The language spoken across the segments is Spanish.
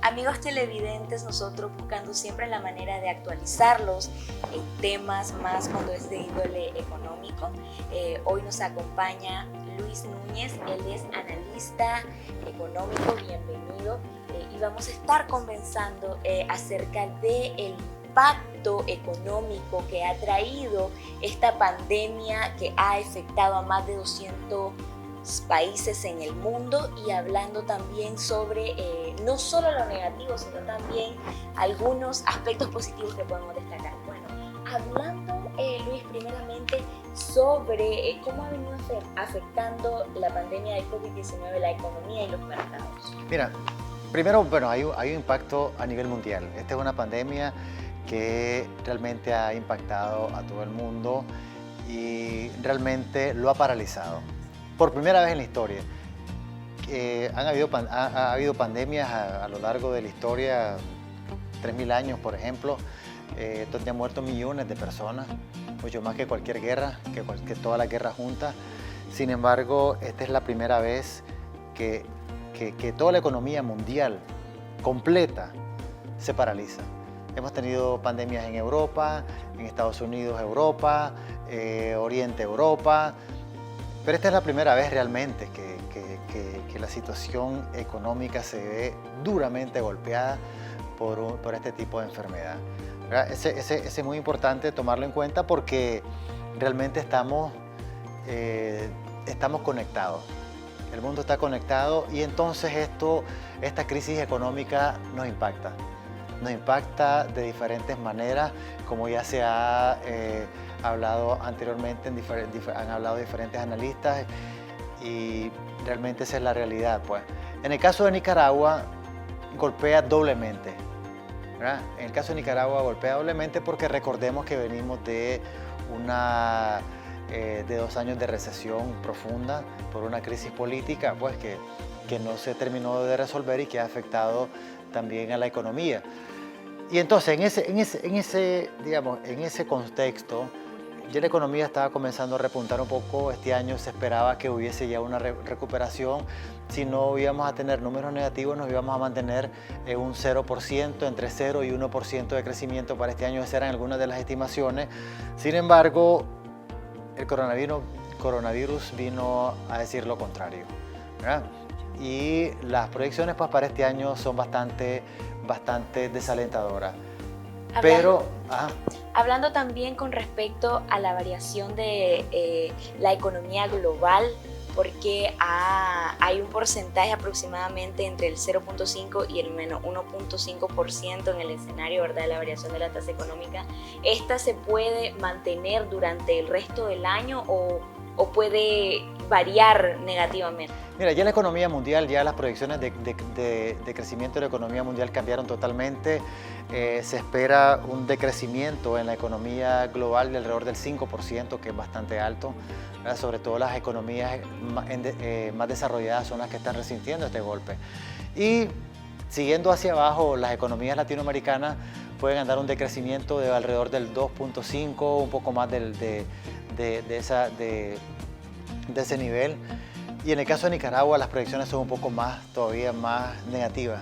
Amigos televidentes, nosotros buscando siempre la manera de actualizarlos en temas más cuando es de índole económico. Hoy nos acompaña Luis Núñez, él es analista económico, bienvenido, y vamos a estar conversando acerca del impacto económico que ha traído esta pandemia que ha afectado a más de 200 países en el mundo, y hablando también sobre no solo lo negativo, sino también algunos aspectos positivos que podemos destacar. Bueno, hablando, Luis, primeramente sobre cómo ha venido afectando la pandemia de COVID-19 la economía y los mercados. Mira, primero, bueno, hay un impacto a nivel mundial. Esta es una pandemia que realmente ha impactado a todo el mundo y realmente lo ha paralizado. Por primera vez en la historia. Ha habido pandemias a lo largo de la historia, 3.000 años, por ejemplo, donde han muerto millones de personas, mucho más que cualquier guerra, que toda la guerra junta. Sin embargo, esta es la primera vez que toda la economía mundial completa se paraliza. Hemos tenido pandemias en Europa, en Estados Unidos, Europa, Oriente, Europa. Pero esta es la primera vez realmente que la situación económica se ve duramente golpeada por este tipo de enfermedad. Ese es muy importante tomarlo en cuenta porque realmente estamos conectados. El mundo está conectado y entonces esta crisis económica nos impacta. Nos impacta de diferentes maneras, como ya se ha hablado anteriormente, han hablado diferentes analistas y realmente esa es la realidad, pues. En el caso de Nicaragua, golpea doblemente, ¿verdad? En el caso de Nicaragua golpea doblemente porque recordemos que venimos de 2 años de recesión profunda por una crisis política, pues que no se terminó de resolver y que ha afectado también a la economía. Y entonces, en ese contexto, ya la economía estaba comenzando a repuntar un poco. Este año se esperaba que hubiese ya una recuperación. Si no íbamos a tener números negativos, nos íbamos a mantener en un 0%, entre 0 y 1% de crecimiento para este año. Esas eran algunas de las estimaciones. Sin embargo, el coronavirus vino a decir lo contrario, ¿verdad? Y las proyecciones, pues, para este año son bastante desalentadoras. Hablando también con respecto a la variación de la economía global, porque hay un porcentaje aproximadamente entre el 0.5 y el menos 1.5% en el escenario, ¿verdad?, de la variación de la tasa económica. ¿Esta se puede mantener durante el resto del año o puede variar negativamente? Mira, ya la economía mundial, ya las proyecciones de crecimiento de la economía mundial cambiaron totalmente. Se espera un decrecimiento en la economía global de alrededor del 5%, que es bastante alto, ¿verdad? Sobre todo las economías más desarrolladas son las que están resintiendo este golpe. Y siguiendo hacia abajo, las economías latinoamericanas pueden andar un decrecimiento de alrededor del 2.5, un poco más de ese nivel. Y en el caso de Nicaragua, las proyecciones son un poco todavía más negativas.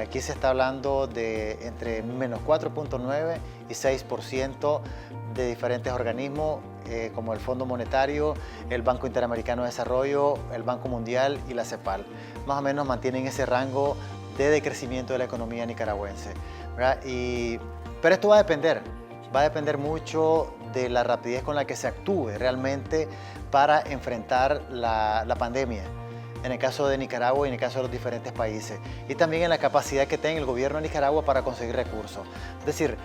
Aquí se está hablando de entre menos 4.9 y 6% de diferentes organismos, como el Fondo Monetario, el Banco Interamericano de Desarrollo, el Banco Mundial y la CEPAL. Más o menos mantienen ese rango de decrecimiento de la economía nicaragüense, ¿verdad? Pero esto va a depender mucho de la rapidez con la que se actúe realmente para enfrentar la pandemia, en el caso de Nicaragua y en el caso de los diferentes países, y también en la capacidad que tenga el gobierno de Nicaragua para conseguir recursos. Es decir,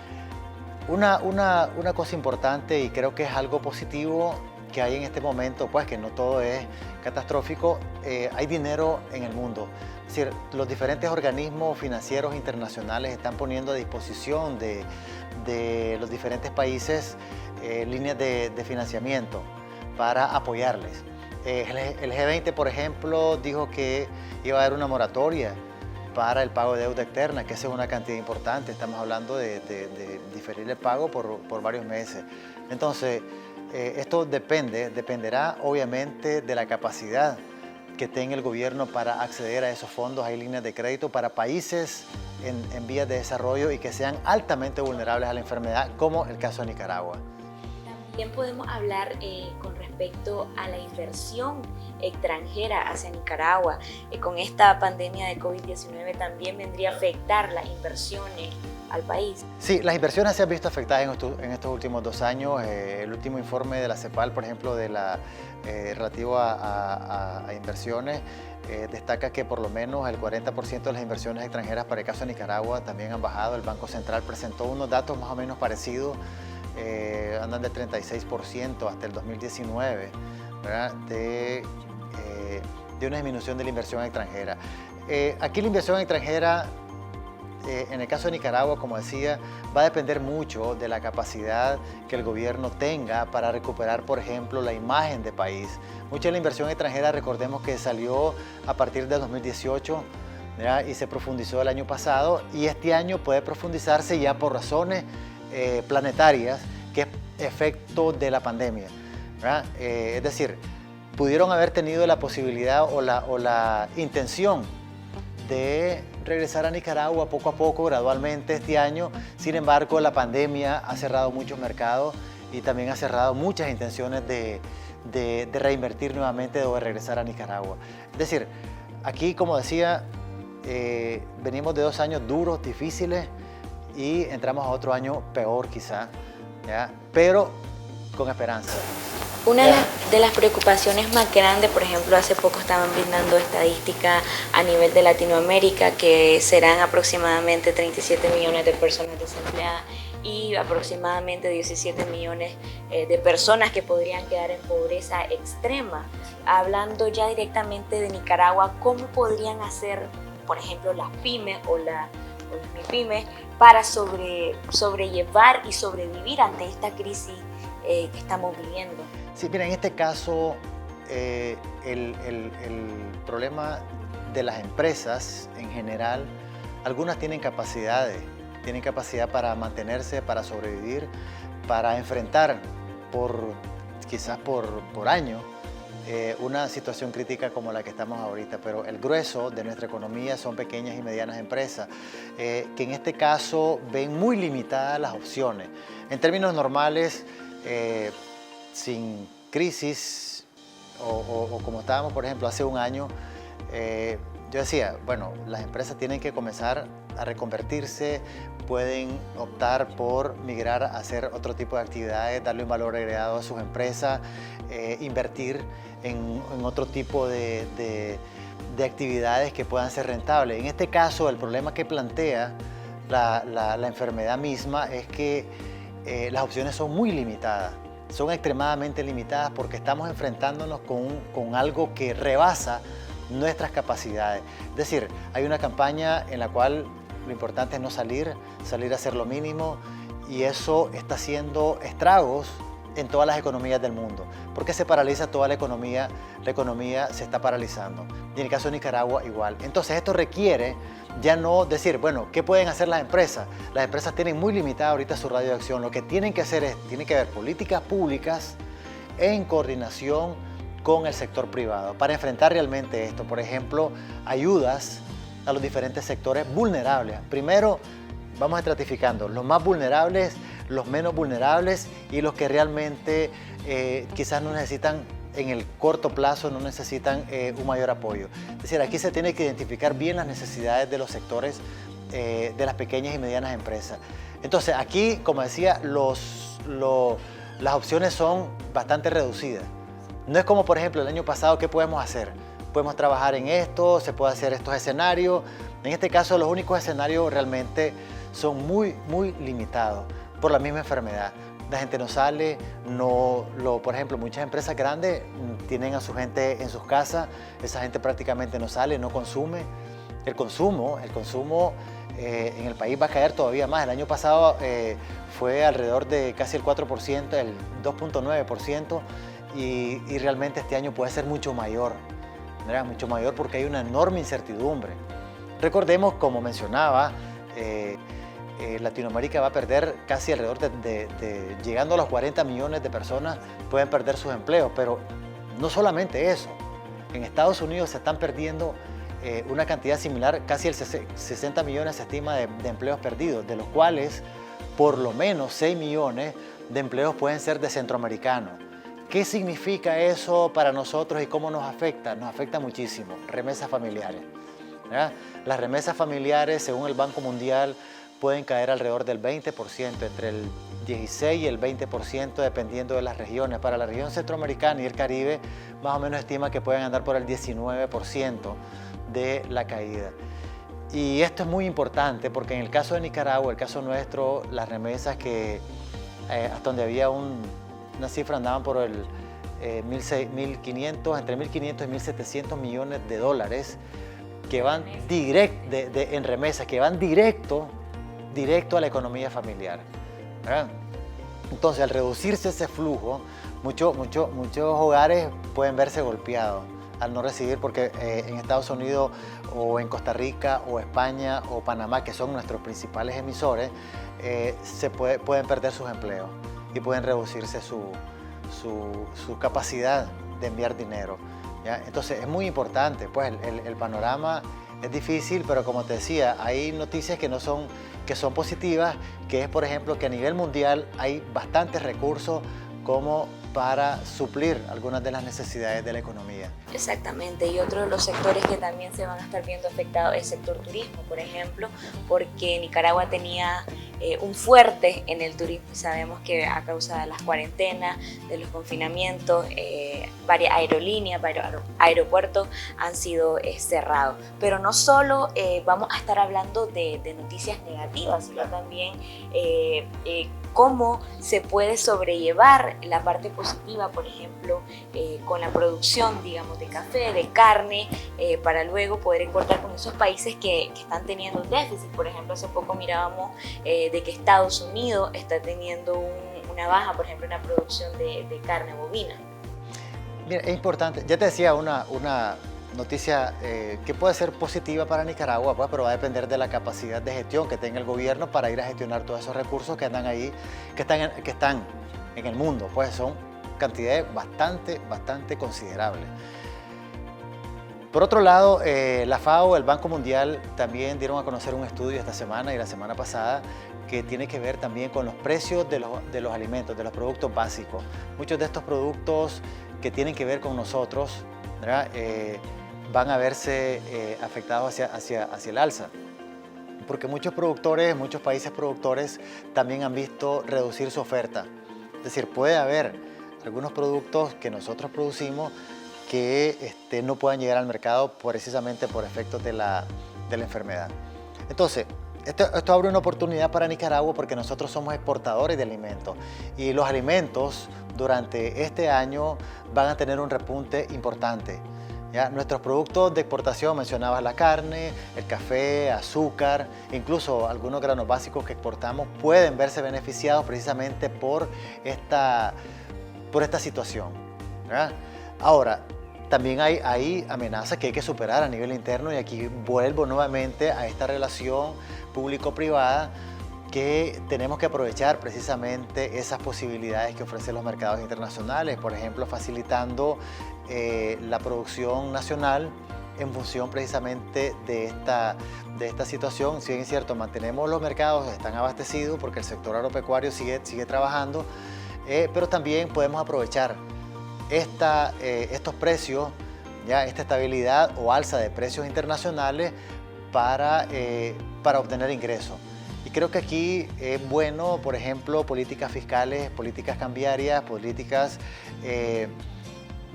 una cosa importante, y creo que es algo positivo que hay en este momento, pues que no todo es catastrófico, hay dinero en el mundo. Es decir, los diferentes organismos financieros internacionales están poniendo a disposición de los diferentes países líneas de financiamiento para apoyarles. El G20, por ejemplo, dijo que iba a haber una moratoria para el pago de deuda externa, que esa es una cantidad importante. Estamos hablando de diferir el pago por varios meses. Entonces, esto dependerá obviamente de la capacidad que tenga el gobierno para acceder a esos fondos. Hay líneas de crédito para países en vías de desarrollo y que sean altamente vulnerables a la enfermedad, como el caso de Nicaragua. También podemos hablar con respecto a la inversión extranjera hacia Nicaragua. Con esta pandemia de COVID-19 también vendría a afectar las inversiones al país. Sí, las inversiones se han visto afectadas en estos últimos 2 años. El último informe de la CEPAL, por ejemplo, relativo a inversiones, destaca que por lo menos el 40% de las inversiones extranjeras para el caso de Nicaragua también han bajado. El Banco Central presentó unos datos más o menos parecidos, andan del 36% hasta el 2019, ¿verdad? De una disminución de la inversión extranjera. Aquí la inversión extranjera, en el caso de Nicaragua, como decía, va a depender mucho de la capacidad que el gobierno tenga para recuperar, por ejemplo, la imagen del país. Mucha de la inversión extranjera, recordemos que salió a partir del 2018, ¿verdad? Y se profundizó el año pasado, y este año puede profundizarse ya por razones planetarias, que es efecto de la pandemia, ¿verdad? Es decir, pudieron haber tenido la posibilidad o la intención de regresar a Nicaragua poco a poco, gradualmente este año. Sin embargo, la pandemia ha cerrado muchos mercados y también ha cerrado muchas intenciones de reinvertir nuevamente o de regresar a Nicaragua. Es decir, aquí, como decía, venimos de 2 años duros, difíciles, y entramos a otro año peor quizá, ¿ya? Pero con esperanza. Una de las preocupaciones más grandes, por ejemplo, hace poco estaban brindando estadísticas a nivel de Latinoamérica, que serán aproximadamente 37 millones de personas desempleadas y aproximadamente 17 millones de personas que podrían quedar en pobreza extrema. Hablando ya directamente de Nicaragua, ¿cómo podrían hacer, por ejemplo, las pymes o las MIPYMES para sobrellevar y sobrevivir ante esta crisis que estamos viviendo? Sí, mira, en este caso el problema de las empresas en general, algunas tienen capacidad para mantenerse, para sobrevivir, para enfrentar quizás por años una situación crítica como la que estamos ahorita, pero el grueso de nuestra economía son pequeñas y medianas empresas, que en este caso ven muy limitadas las opciones. En términos normales, sin crisis o como estábamos, por ejemplo, hace un año, yo decía, bueno, las empresas tienen que comenzar a reconvertirse, pueden optar por migrar a hacer otro tipo de actividades, darle un valor agregado a sus empresas, invertir en otro tipo de actividades que puedan ser rentables. En este caso, el problema que plantea la enfermedad misma es que las opciones son muy limitadas. Son extremadamente limitadas porque estamos enfrentándonos con algo que rebasa nuestras capacidades. Es decir, hay una campaña en la cual lo importante es no salir a hacer lo mínimo, y eso está haciendo estragos en todas las economías del mundo. ¿Por qué se paraliza toda la economía? La economía se está paralizando. Y en el caso de Nicaragua igual. Entonces esto requiere ya no decir, bueno, ¿qué pueden hacer las empresas? Las empresas tienen muy limitada ahorita su radio de acción. Lo que tienen que hacer tiene que haber políticas públicas en coordinación con el sector privado para enfrentar realmente esto. Por ejemplo, ayudas a los diferentes sectores vulnerables. Primero, vamos estratificando los más vulnerables, los menos vulnerables y los que realmente quizás no necesitan, en el corto plazo, no necesitan un mayor apoyo. Es decir, aquí se tiene que identificar bien las necesidades de los sectores de las pequeñas y medianas empresas. Entonces, aquí, como decía, las opciones son bastante reducidas. No es como, por ejemplo, el año pasado, ¿qué podemos hacer? Podemos trabajar en esto, se puede hacer estos escenarios. En este caso, los únicos escenarios realmente son muy limitados por la misma enfermedad. La gente no sale, por ejemplo, muchas empresas grandes tienen a su gente en sus casas, esa gente prácticamente no sale, no consume. El consumo en el país va a caer todavía más. El año pasado fue alrededor de casi el 4%, el 2.9%, y realmente este año puede ser mucho mayor, ¿verdad? Mucho mayor porque hay una enorme incertidumbre. Recordemos, como mencionaba, Latinoamérica va a perder casi alrededor llegando a los 40 millones de personas pueden perder sus empleos, pero no solamente eso. En Estados Unidos se están perdiendo una cantidad similar, casi el 60 millones se estima de empleos perdidos, de los cuales por lo menos 6 millones de empleos pueden ser de centroamericanos. ¿Qué significa eso para nosotros y cómo nos afecta? Nos afecta muchísimo. Remesas familiares, ¿verdad? Las remesas familiares, según el Banco Mundial, pueden caer alrededor del 20%, entre el 16 y el 20%, dependiendo de las regiones. Para la región centroamericana y el Caribe, más o menos estima que pueden andar por el 19% de la caída. Y esto es muy importante porque en el caso de Nicaragua, el caso nuestro, las remesas que hasta donde había una cifra andaban por el 1.500, entre 1.500 y 1.700 millones de dólares que van en remesas, que van directo a la economía familiar, ¿verdad? Entonces, al reducirse ese flujo, muchos hogares pueden verse golpeados al no recibir, porque en Estados Unidos o en Costa Rica o España o Panamá, que son nuestros principales emisores, pueden perder sus empleos y pueden reducirse su capacidad de enviar dinero, ¿ya? Entonces es muy importante, pues el panorama es difícil, pero como te decía, hay noticias que son positivas, que es por ejemplo que a nivel mundial hay bastantes recursos como para suplir algunas de las necesidades de la economía. Exactamente, y otro de los sectores que también se van a estar viendo afectados es el sector turismo, por ejemplo, porque Nicaragua tenía un fuerte en el turismo y sabemos que a causa de las cuarentenas, de los confinamientos, varias aerolíneas, varios aeropuertos han sido cerrados. Pero no solo vamos a estar hablando de noticias negativas, sino también cómo se puede sobrellevar la parte positiva, por ejemplo, con la producción, digamos, de café, de carne, para luego poder encontrar con esos países que están teniendo un déficit. Por ejemplo, hace poco mirábamos de que Estados Unidos está teniendo una baja, por ejemplo, en la producción de carne bovina. Mira, es importante, ya te decía una noticia que puede ser positiva para Nicaragua, pues, pero va a depender de la capacidad de gestión que tenga el gobierno para ir a gestionar todos esos recursos que andan ahí, que están en el mundo, pues son cantidades bastante considerables. Por otro lado, la FAO, el Banco Mundial, también dieron a conocer un estudio esta semana y la semana pasada que tiene que ver también con los precios de los alimentos, de los productos básicos. Muchos de estos productos que tienen que ver con nosotros, ¿verdad? Van a verse afectados hacia el alza, porque muchos países productores también han visto reducir su oferta. Es decir, puede haber algunos productos que nosotros producimos que no puedan llegar al mercado precisamente por efectos de la enfermedad. Entonces, esto abre una oportunidad para Nicaragua porque nosotros somos exportadores de alimentos y los alimentos durante este año van a tener un repunte importante, ¿ya? Nuestros productos de exportación, mencionabas la carne, el café, azúcar, incluso algunos granos básicos que exportamos pueden verse beneficiados precisamente por esta situación, ¿ya? Ahora, también hay amenazas que hay que superar a nivel interno y aquí vuelvo nuevamente a esta relación público-privada que tenemos que aprovechar precisamente esas posibilidades que ofrecen los mercados internacionales, por ejemplo, facilitando la producción nacional en función precisamente de esta situación. Si bien es cierto, mantenemos los mercados, están abastecidos porque el sector agropecuario sigue trabajando, pero también podemos aprovechar estos precios, ya esta estabilidad o alza de precios internacionales para obtener ingresos. Y creo que aquí es bueno, por ejemplo, políticas fiscales, políticas cambiarias, políticas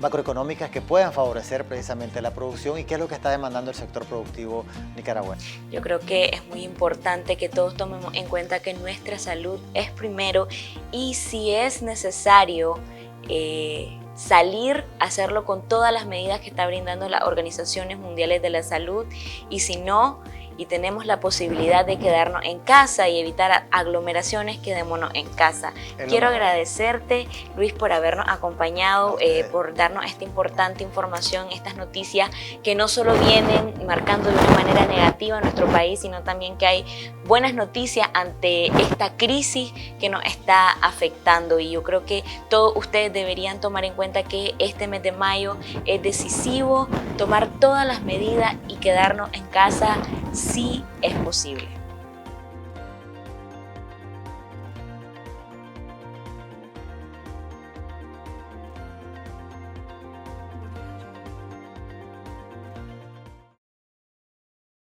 macroeconómicas que puedan favorecer precisamente la producción y qué es lo que está demandando el sector productivo nicaragüense. Yo creo que es muy importante que todos tomemos en cuenta que nuestra salud es primero y si es necesario salir, hacerlo con todas las medidas que está brindando las organizaciones mundiales de la salud y si no, y tenemos la posibilidad de quedarnos en casa y evitar aglomeraciones, quedémonos en casa. Quiero agradecerte, Luis, por habernos acompañado, por darnos esta importante información, estas noticias que no solo vienen marcando de una manera negativa a nuestro país, sino también que hay buenas noticias ante esta crisis que nos está afectando. Y yo creo que todos ustedes deberían tomar en cuenta que este mes de mayo es decisivo, tomar todas las medidas y quedarnos en casa si es posible.